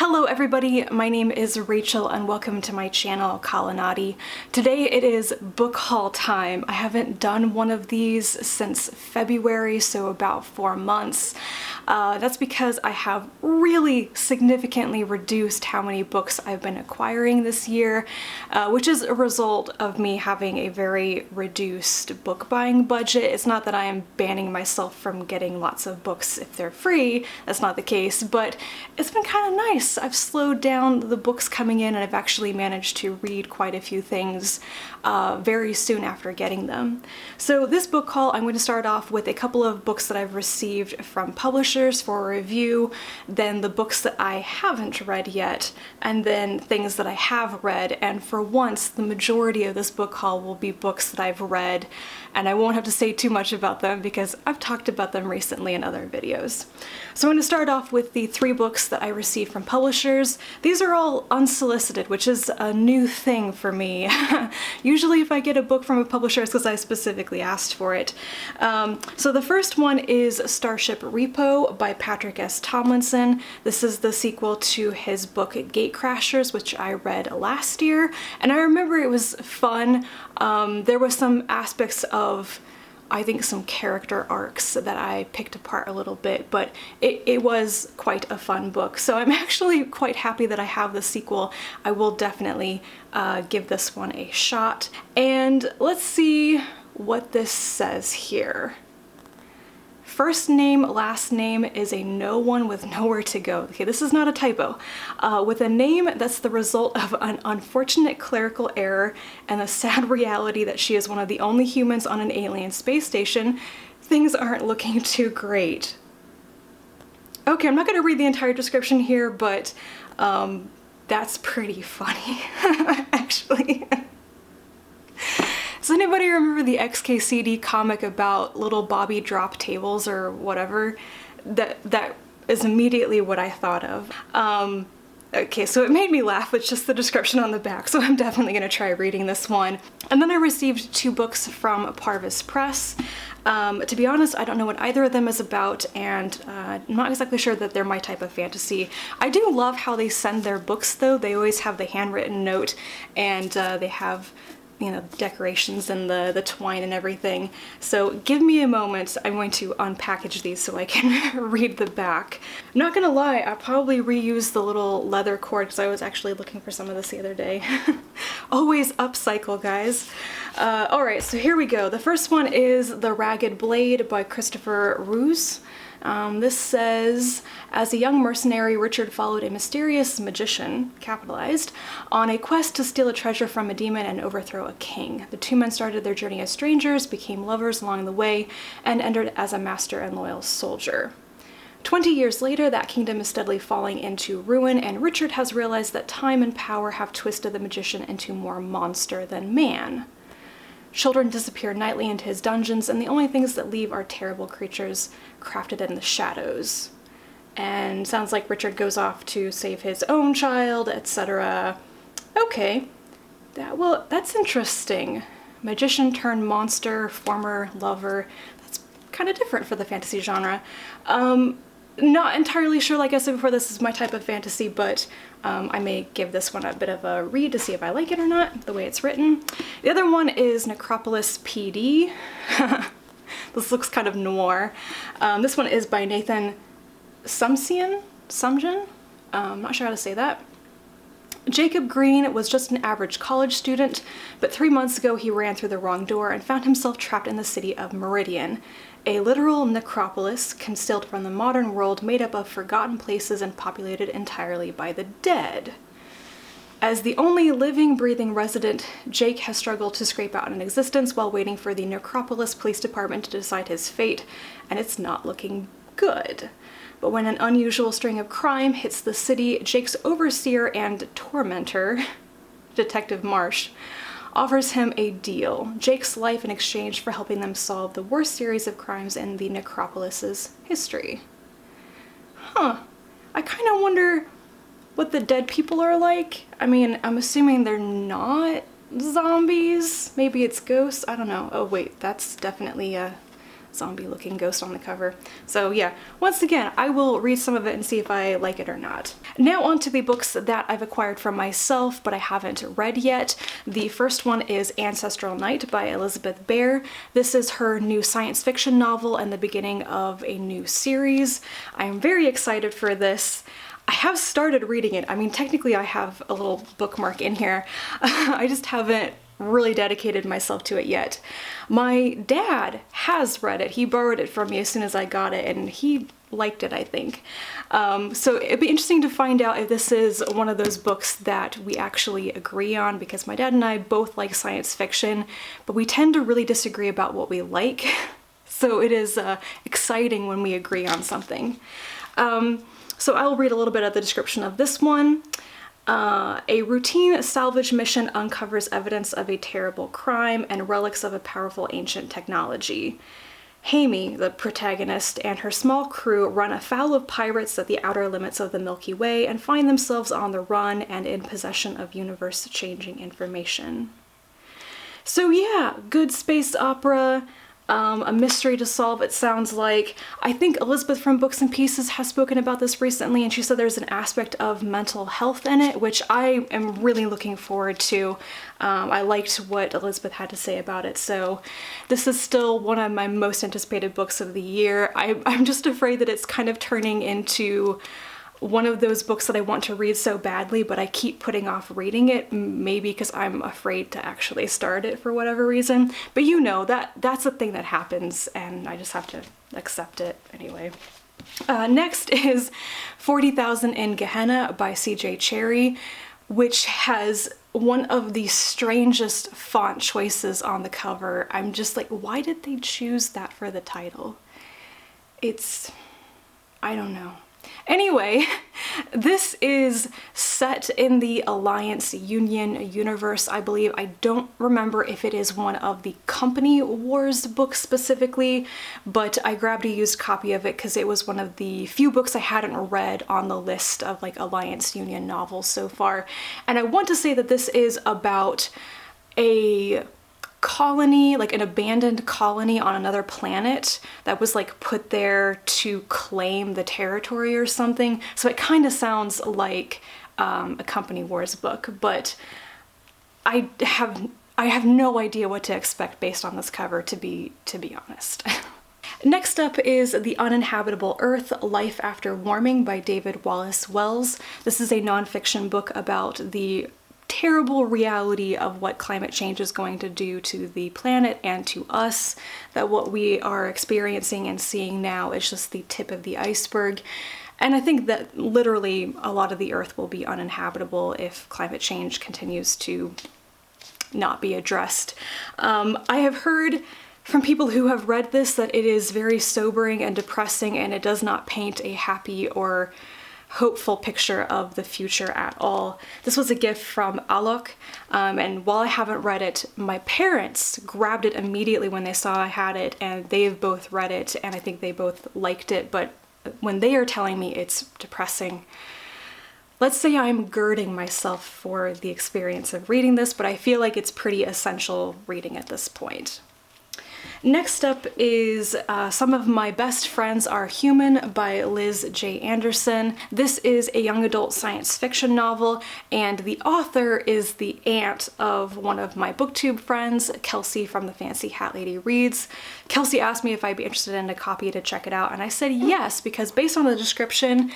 Hello everybody, my name is Rachel and welcome to my channel, Kalanati. Today it is book haul time. I haven't done one of these since February, so about 4 months. That's because I have really significantly reduced how many books I've been acquiring this year, which is a result of me having a very reduced book buying budget. It's not that I am banning myself from getting lots of books if they're free, that's not the case, but it's been kind of nice. I've slowed down the books coming in and I've actually managed to read quite a few things very soon after getting them. So this book haul, I'm going to start off with a couple of books that I've received from publishers for a review, then the books that I haven't read yet, and then things that I have read. And for once, the majority of this book haul will be books that I've read, and I won't have to say too much about them because I've talked about them recently in other videos. So I'm going to start off with the 3 books that I received from publishers. These are all unsolicited, which is a new thing for me. Usually if I get a book from a publisher, it's because I specifically asked for it. So the first one is Starship Repo by Patrick S. Tomlinson. This is the sequel to his book Gatecrashers, which I read last year, and I remember it was fun. There was some aspects of, I think, some character arcs that I picked apart a little bit, but it was quite a fun book. So I'm actually quite happy that I have the sequel. I will definitely give this one a shot. And let's see what this says here. First name, last name is a no one with nowhere to go. Okay, this is not a typo. With a name that's the result of an unfortunate clerical error and the sad reality that she is one of the only humans on an alien space station, things aren't looking too great. Okay, I'm not going to read the entire description here, but that's pretty funny, actually. Does anybody remember the XKCD comic about little Bobby drop tables or whatever? That is immediately what I thought of. Okay, so it made me laugh with just the description on the back, so I'm definitely going to try reading this one. And then I received 2 books from Parvis Press. To be honest, I don't know what either of them is about, and I'm not exactly sure that they're my type of fantasy. I do love how they send their books though. They always have the handwritten note, and they have, you know, decorations and the twine and everything. So give me a moment, I'm going to unpackage these so I can read the back. I'm not gonna lie, I probably reused the little leather cord because I was actually looking for some of this the other day. Always upcycle, guys. Alright, so here we go. The first one is The Ragged Blade by Christopher Roos. This says, as a young mercenary, Richard followed a mysterious magician, capitalized, on a quest to steal a treasure from a demon and overthrow a king. The 2 men started their journey as strangers, became lovers along the way, and entered as a master and loyal soldier. 20 years later, that kingdom is steadily falling into ruin, and Richard has realized that time and power have twisted the magician into more monster than man. Children disappear nightly into his dungeons, and the only things that leave are terrible creatures crafted in the shadows. And sounds like Richard goes off to save his own child, etc. Okay, that's interesting. Magician turned monster, former lover. That's kind of different for the fantasy genre. Not entirely sure, like I said before, this is my type of fantasy, but I may give this one a bit of a read to see if I like it or not, the way it's written. The other one is Necropolis PD. This looks kind of noir. This one is by Nathan Sumsion? I'm not sure how to say that. Jacob Green was just an average college student, but 3 months ago he ran through the wrong door and found himself trapped in the city of Meridian, a literal necropolis concealed from the modern world made up of forgotten places and populated entirely by the dead. As the only living, breathing resident, Jake has struggled to scrape out an existence while waiting for the Necropolis Police Department to decide his fate, and it's not looking good. But when an unusual string of crime hits the city, Jake's overseer and tormentor, Detective Marsh, offers him a deal, Jake's life in exchange for helping them solve the worst series of crimes in the Necropolis's history. Huh. I kind of wonder what the dead people are like. I mean, I'm assuming they're not zombies. Maybe it's ghosts. I don't know. Oh wait, that's definitely a zombie looking ghost on the cover. So yeah, once again, I will read some of it and see if I like it or not. Now on to the books that I've acquired for myself, but I haven't read yet. The first one is Ancestral Night by Elizabeth Bear. This is her new science fiction novel and the beginning of a new series. I am very excited for this. I have started reading it. I mean, technically I have a little bookmark in here. I just haven't really dedicated myself to it yet. My dad has read it. He borrowed it from me as soon as I got it, and he liked it, I think. So it'd be interesting to find out if this is one of those books that we actually agree on, because my dad and I both like science fiction, but we tend to really disagree about what we like. So it is exciting when we agree on something. So I'll read a little bit of the description of this one. A routine salvage mission uncovers evidence of a terrible crime and relics of a powerful ancient technology. Ayme, the protagonist, and her small crew run afoul of pirates at the outer limits of the Milky Way and find themselves on the run and in possession of universe-changing information. So yeah, good space opera. A mystery to solve, it sounds like. I think Elizabeth from Books and Pieces has spoken about this recently, and she said there's an aspect of mental health in it, which I am really looking forward to. I liked what Elizabeth had to say about it, so this is still one of my most anticipated books of the year. I'm just afraid that it's kind of turning into one of those books that I want to read so badly, but I keep putting off reading it, maybe because I'm afraid to actually start it for whatever reason. But you know, that's a thing that happens, and I just have to accept it anyway. Next is 40,000 in Gehenna by C.J. Cherryh, which has one of the strangest font choices on the cover. I'm just like, why did they choose that for the title? I don't know. Anyway, this is set in the Alliance Union universe, I believe. I don't remember if it is one of the Company Wars books specifically, but I grabbed a used copy of it because it was one of the few books I hadn't read on the list of like Alliance Union novels so far. And I want to say that this is about a colony, like an abandoned colony on another planet that was like put there to claim the territory or something. So it kind of sounds like a Company Wars book, but I have no idea what to expect based on this cover, to be honest. Next up is The Uninhabitable Earth, Life After Warming by David Wallace-Wells. This is a nonfiction book about the terrible reality of what climate change is going to do to the planet and to us, that what we are experiencing and seeing now is just the tip of the iceberg. And I think that literally a lot of the earth will be uninhabitable if climate change continues to not be addressed. I have heard from people who have read this that it is very sobering and depressing, and it does not paint a happy or hopeful picture of the future at all. This was a gift from Alok, and while I haven't read it, my parents grabbed it immediately when they saw I had it, and they've both read it, and I think they both liked it, but when they are telling me it's depressing, let's say I'm girding myself for the experience of reading this, but I feel like it's pretty essential reading at this point. Next up is Some of My Best Friends Are Human by Liz J. Andersen. This is a young adult science fiction novel, and the author is the aunt of one of my booktube friends, Kelsey from the Fancy Hat Lady Reads. Kelsey asked me if I'd be interested in a copy to check it out, and I said yes, because based on the description,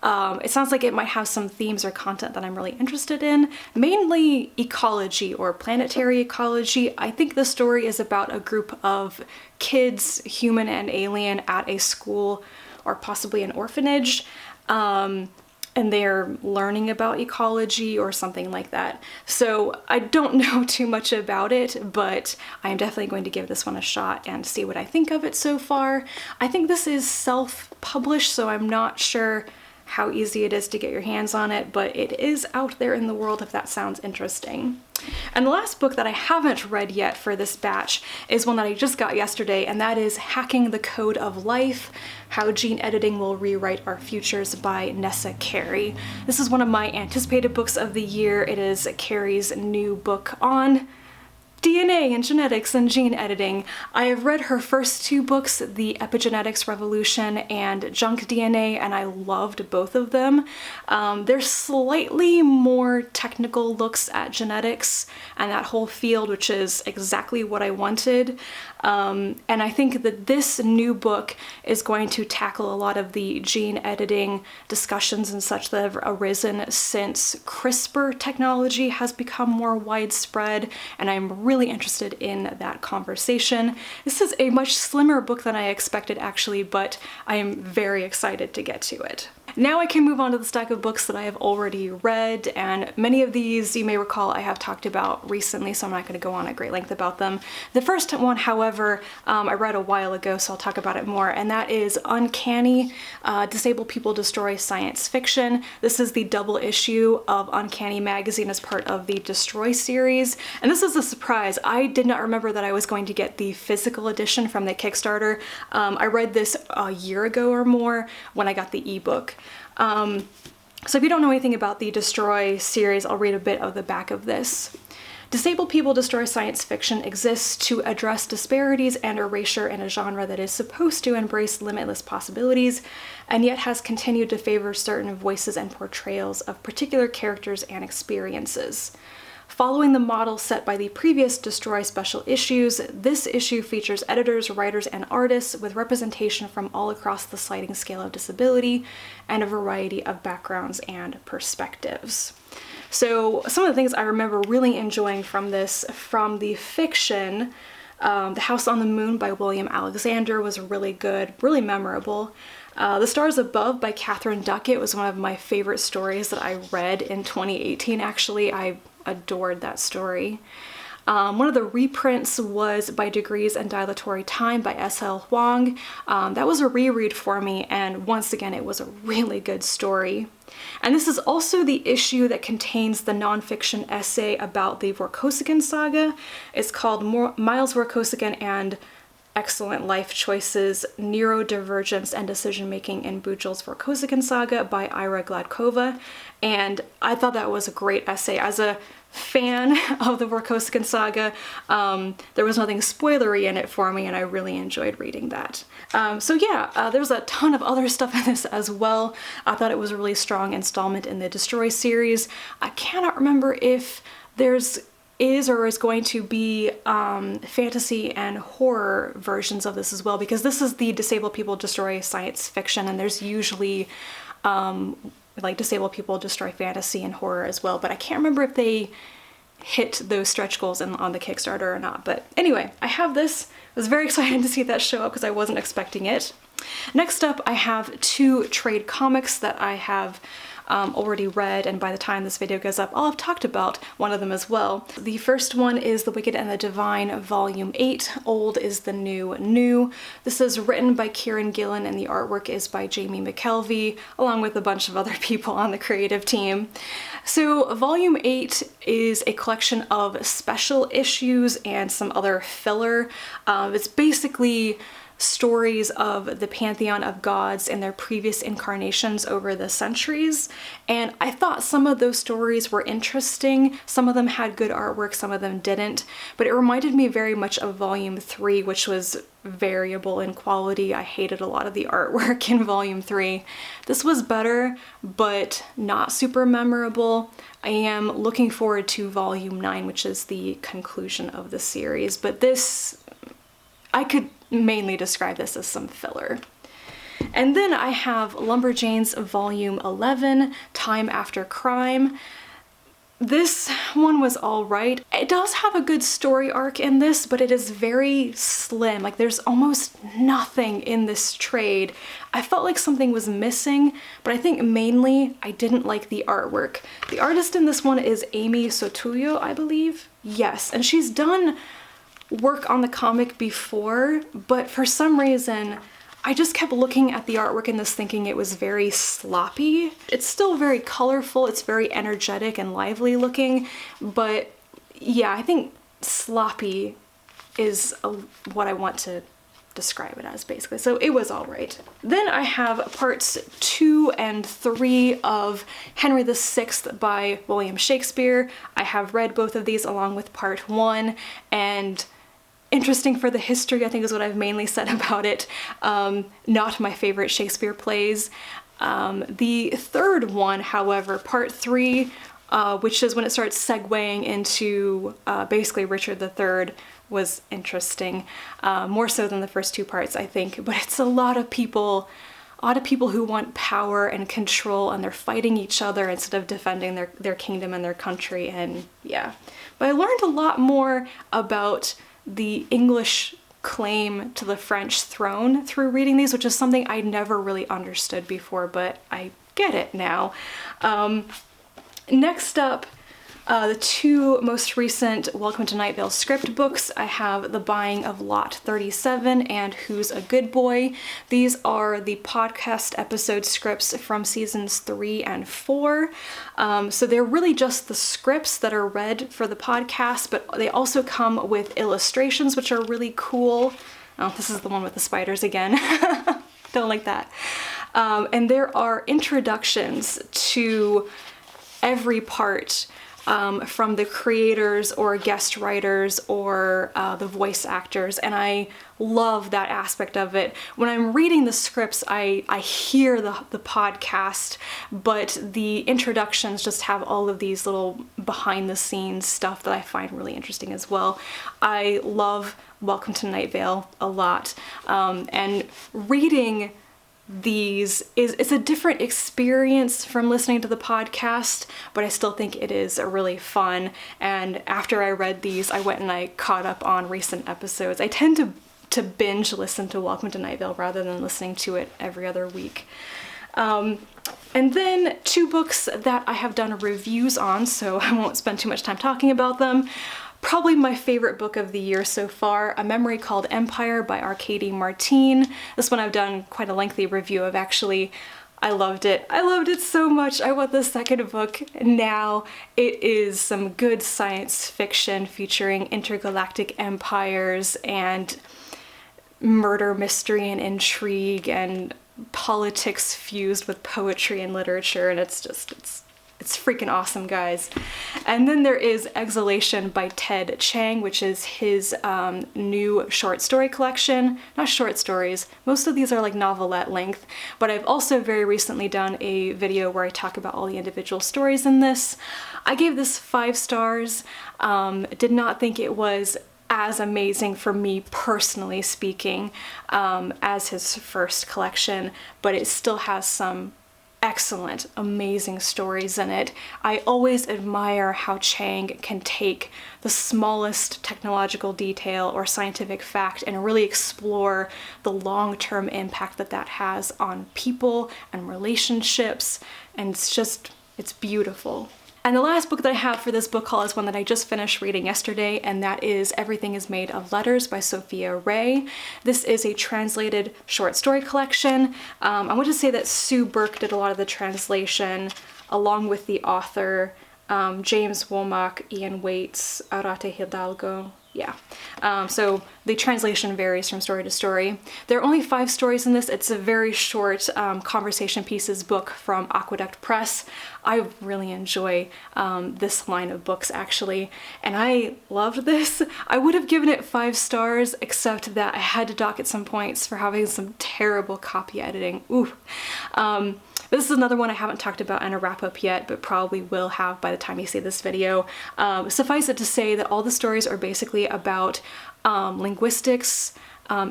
it sounds like it might have some themes or content that I'm really interested in, mainly ecology or planetary ecology. I think the story is about a group of kids, human and alien, at a school or possibly an orphanage, and they're learning about ecology or something like that. So I don't know too much about it, but I am definitely going to give this one a shot and see what I think of it so far. I think this is self-published, so I'm not sure how easy it is to get your hands on it, but it is out there in the world if that sounds interesting. And the last book that I haven't read yet for this batch is one that I just got yesterday, and that is Hacking the Code of Life: How Gene Editing Will Rewrite Our Futures by Nessa Carey. This is one of my anticipated books of the year. It is Carey's new book on DNA and genetics and gene editing. I have read her first two books, The Epigenetics Revolution and Junk DNA, and I loved both of them. They're slightly more technical looks at genetics and that whole field, which is exactly what I wanted. And I think that this new book is going to tackle a lot of the gene editing discussions and such that have arisen since CRISPR technology has become more widespread, and I'm really interested in that conversation. This is a much slimmer book than I expected actually, but I am very excited to get to it. Now I can move on to the stack of books that I have already read, and many of these you may recall I have talked about recently, so I'm not going to go on at great length about them. The first one, however, I read a while ago, so I'll talk about it more, and that is Uncanny, Disabled People Destroy Science Fiction. This is the double issue of Uncanny magazine as part of the Destroy series, and this is a surprise. I did not remember that I was going to get the physical edition from the Kickstarter. I read this a year ago or more when I got the ebook. So if you don't know anything about the Destroy series, I'll read a bit of the back of this. Disabled People Destroy Science Fiction exists to address disparities and erasure in a genre that is supposed to embrace limitless possibilities, and yet has continued to favor certain voices and portrayals of particular characters and experiences. Following the model set by the previous Destroy special issues, this issue features editors, writers, and artists with representation from all across the sliding scale of disability and a variety of backgrounds and perspectives. So some of the things I remember really enjoying from this, from the fiction, The House on the Moon by William Alexander was really good, really memorable. The Stars Above by Catherine Duckett was one of my favorite stories that I read in 2018, actually. I adored that story. One of the reprints was By Degrees and Dilatory Time by S.L. Huang. That was a reread for me, and once again it was a really good story. And this is also the issue that contains the nonfiction essay about the Vorkosigan saga. It's called Miles Vorkosigan and Excellent Life Choices, Neurodivergence and Decision-Making in Bujel's Vorkosigan Saga by Ira Gladkova, and I thought that was a great essay. As a fan of the Vorkosigan Saga, there was nothing spoilery in it for me, and I really enjoyed reading that. So yeah, there's a ton of other stuff in this as well. I thought it was a really strong installment in the Destroy series. I cannot remember if there's or is going to be fantasy and horror versions of this as well, because this is the Disabled People Destroy Science Fiction, and there's usually like Disabled People Destroy Fantasy and Horror as well, but I can't remember if they hit those stretch goals on the Kickstarter or not. But anyway, I have this. I was very excited to see that show up because I wasn't expecting it. Next up, I have two trade comics that I have already read, and by the time this video goes up, I'll have talked about one of them as well. The first one is The Wicked and the Divine, Volume 8, Old is the New New. This is written by Kieron Gillen, and the artwork is by Jamie McKelvie, along with a bunch of other people on the creative team. So Volume 8 is a collection of special issues and some other filler. It's basically stories of the pantheon of gods and their previous incarnations over the centuries, and I thought some of those stories were interesting. Some of them had good artwork, some of them didn't, but it reminded me very much of Volume 3, which was variable in quality. I hated a lot of the artwork in Volume 3. This was better, but not super memorable. I am looking forward to Volume 9, which is the conclusion of the series, but this, I could mainly describe this as some filler. And then I have Lumberjanes Volume 11, Time After Crime. This one was all right. It does have a good story arc in this, but it is very slim. Like, there's almost nothing in this trade. I felt like something was missing, but I think mainly I didn't like the artwork. The artist in this one is Ayme Sotuyo, I believe. Yes, and she's done work on the comic before, but for some reason I just kept looking at the artwork in this thinking it was very sloppy. It's still very colorful, it's very energetic and lively looking, but yeah, I think sloppy is what I want to describe it as, basically. So it was all right. Then I have parts 2 and 3 of Henry VI by William Shakespeare. I have read both of these along with part 1, and interesting for the history, I think, is what I've mainly said about it. Not my favorite Shakespeare plays. The third one, however, part 3, which is when it starts segueing into basically Richard III, was interesting, more so than the first 2 parts, I think. But it's a lot of people who want power and control, and they're fighting each other instead of defending their kingdom and their country, and yeah. But I learned a lot more about the English claim to the French throne through reading these, which is something I never really understood before, but I get it now. Next up, the 2 most recent Welcome to Night Vale script books. I have The Buying of Lot 37 and Who's a Good Boy. These are the podcast episode scripts from seasons 3 and 4. So they're really just the scripts that are read for the podcast, but they also come with illustrations, which are really cool. Oh, this is the one with the spiders again. Don't like that. And there are introductions to every part from the creators or guest writers or the voice actors, and I love that aspect of it. When I'm reading the scripts, I hear the podcast, but the introductions just have all of these little behind the scenes stuff that I find really interesting as well. I love Welcome to Night Vale a lot, and reading these it's a different experience from listening to the podcast, but I still think it is really fun. And after I read these, I went and I caught up on recent episodes. I tend to binge listen to Welcome to Night Vale rather than listening to it every other week. And then 2 books that I have done reviews on, so I won't spend too much time talking about them. Probably my favorite book of the year so far, A Memory Called Empire by Arkady Martine. This one I've done quite a lengthy review of, actually. I loved it. I loved it so much. I want the second book now. It is some good science fiction featuring intergalactic empires and murder, mystery, and intrigue, and politics fused with poetry and literature, and it's freaking awesome, guys. And then there is Exhalation by Ted Chiang, which is his new short story collection. Not short stories, most of these are like novelette length, but I've also very recently done a video where I talk about all the individual stories in this. I gave this 5 stars. Did not think it was as amazing, for me personally speaking, as his first collection, but it still has some excellent, amazing stories in it. I always admire how Chiang can take the smallest technological detail or scientific fact and really explore the long-term impact that has on people and relationships, and it's beautiful. And the last book that I have for this book haul is one that I just finished reading yesterday, and that is Everything is Made of Letters by Sophia Ray. This is a translated short story collection. I want to say that Sue Burke did a lot of the translation, along with the author, James Womack, Ian Waits, Arate Hidalgo. Yeah. So the translation varies from story to story. There are only 5 stories in this. It's a very short conversation pieces book from Aqueduct Press. I really enjoy this line of books, actually, and I loved this. I would have given it 5 stars, except that I had to dock at some points for having some terrible copy editing. Ooh. This is another one I haven't talked about in a wrap-up yet, but probably will have by the time you see this video. Suffice it to say that all the stories are basically about linguistics,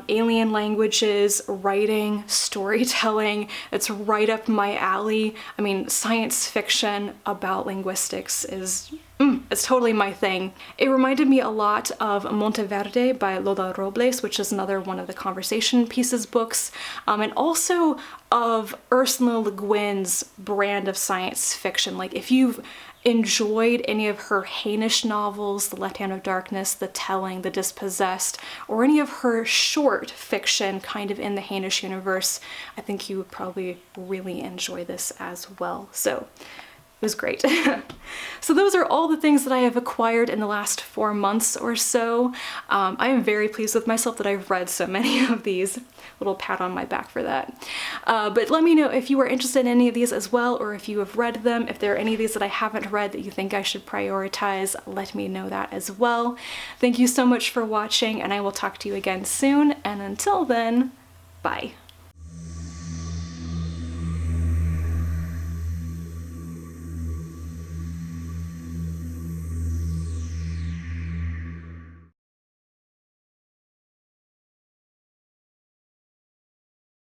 alien languages, writing, storytelling. It's right up my alley. I mean, science fiction about linguistics is it's totally my thing. It reminded me a lot of Monteverde by Lola Robles, which is another one of the conversation pieces books, and also of Ursula Le Guin's brand of science fiction. Like, if you've enjoyed any of her Hainish novels, The Left Hand of Darkness, The Telling, The Dispossessed, or any of her short fiction kind of in the Hainish universe, I think you would probably really enjoy this as well. So was great. So those are all the things that I have acquired in the last 4 months or so. I am very pleased with myself that I've read so many of these. Little pat on my back for that. But let me know if you are interested in any of these as well, or if you have read them. If there are any of these that I haven't read that you think I should prioritize, let me know that as well. Thank you so much for watching, and I will talk to you again soon. And until then, bye.